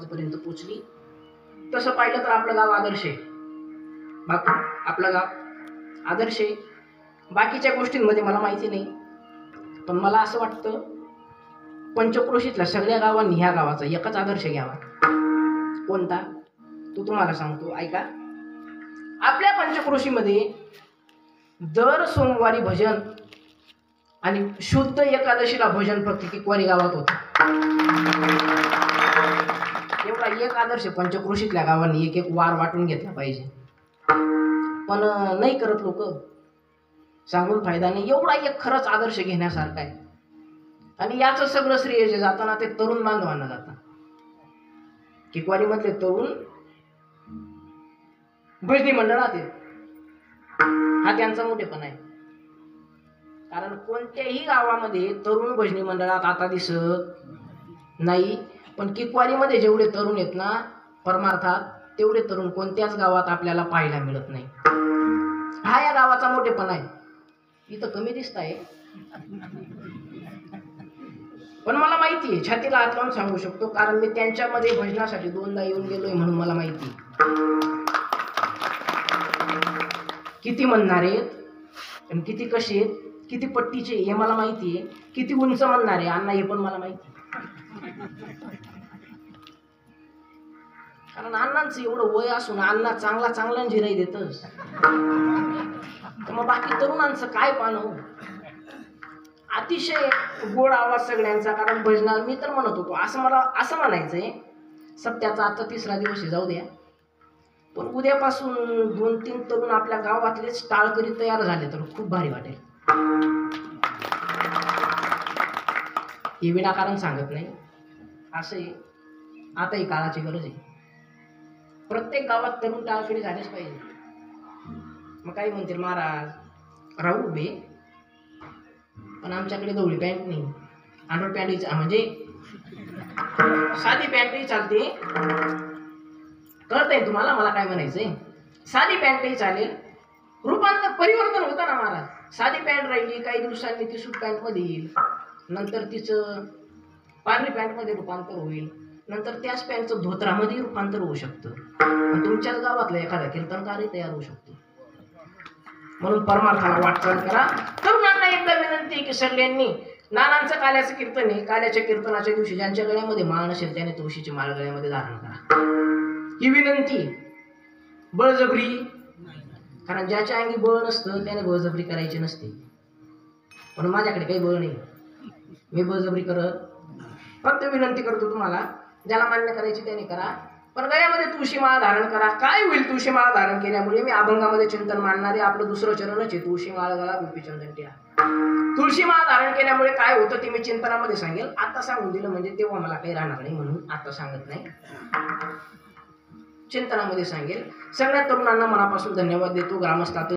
समाजापर्यंत पोचली। तसं पाहिलं तर आपलं गाव आदर्श आहे, आपलं गाव आदर्श आहे। बाकीच्या गोष्टींमध्ये मला माहिती नाही, पण मला असं वाटतं पंचक्रोशीतल्या सगळ्या गावांनी ह्या गावाचा एकच आदर्श घ्यावा। कोणता तो तुम्हाला सांगतो, ऐका। आपल्या पंचक्रोशीमध्ये दर सोमवारी भजन आणि शुद्ध एकादशीला भजन फक्त किकवारी गावात होतं। एवढा एक आदर्श पंचक्रोशीतल्या गावांनी एक एक वार वाटून घेतला पाहिजे, पण नाही करत लोक। सांगून फायदा नाही, एवढा एक खरंच आदर्श घेण्यासारखा आहे। आणि याचं सगळं श्रेय जे जातं ना ते तरुण बांधवांना जातं। किकवारी मधले तरुण भजनी मंडळात आहेत, हा त्यांचा मोठेपणा आहे। कारण कोणत्याही गावामध्ये तरुण भजनी मंडळात आता दिसत नाही, पण किकवारीमध्ये जेवढे तरुण आहेत ना परमार्थात, तेवढे तरुण कोणत्याच गावात आपल्याला पाहायला मिळत नाही। हा या गावाचा मोठेपणा आहे। इथं कमी दिसत आहे, पण मला माहिती आहे, छातीला हात लावून सांगू शकतो, कारण मी त्यांच्यामध्ये भजनासाठी 2दा येऊन गेलोय, म्हणून मला माहिती आहे किती म्हणणार आहेत आणि किती कसे आहेत, किती पट्टीचे हे मला माहिती आहे, किती उंच म्हणणार आहे अण्णा हे पण मला माहिती आहे। कारण अण्णांचं एवढं वय असून अण्णा चांगला जिराई देतच, तर मग बाकी तरुणांचं काय पाहणं। अतिशय गोड आवाज सगळ्यांचा, कारण भजनात मी तर म्हणत होतो मला असं म्हणायचंय, सप्त्याचा आता 3रा दिवस जाऊ द्या, पण उद्यापासून 2-3 तरुण आपल्या गावातलेच टाळकरी तयार झाले तर खूप भारी वाटेल। हे विनाकारण सांगत नाही, असे आताही काळाची गरज आहे। प्रत्येक गावात तरुण टाळकरी झालेच पाहिजे। मग काही म्हणतील महाराज राहू उभे, पण आमच्याकडे गवळी पॅन्ट नाही, अंडर पॅन्ट म्हणजे साधी पॅन्टही चालते। कळतंय तुम्हाला मला काय म्हणायचंय? साधी पॅन्टही चालेल, परिवर्तन होतं ना महाराज। साधी पॅन्ट राहिली, काही दिवसांनी ती सूट पॅन्ट मध्ये येईल, नंतर तिचं पांढरी पॅन्ट मध्ये रूपांतर होईल, नंतर त्याच पॅन्टचं धोत्रामध्ये रूपांतर होऊ शकतं। तुमच्याच गावातला एखादा कीर्तनकारही तयार होऊ शकतो। म्हणून परमार्थाला वाटचाल करा। तरुणांना एकदा विनंती आहे की सगळ्यांनी नानांचं काल्याचं कीर्तन आहे, काल्याच्या कीर्तनाच्या दिवशी ज्यांच्या गळ्यामध्ये माळ नसेल त्याने तुळशीची माळ गळ्यामध्ये धारण करा, ही विनंती। बळजबरी, कारण ज्याच्या अंगी बळ नसतं त्याने बळजबरी करायची नसते, पण माझ्याकडे काही बळ नाही, मी बळजबरी करत, फक्त विनंती करतो तुम्हाला, ज्याला मान्य करायची त्याने करा, पण गळ्यामध्ये तुळशी माळ धारण करा। काय होईल तुळशी माळ धारण केल्यामुळे? मी अभंगामध्ये चिंतन मांडणारे आपलं 2रं चरणच आहे, तुळशी माळ गळा गोपीचंदन टिळा। तुळशी माळ धारण केल्यामुळे काय होतं ते मी चिंतनामध्ये सांगेल, आता सांगून दिलं म्हणजे तेव्हा मला काही राहणार नाही, म्हणून आता सांगत नाही, चिंतनामध्ये सांगेल। सगळ्या तरुणांना मनापासून धन्यवाद देतो। ग्रामस्थात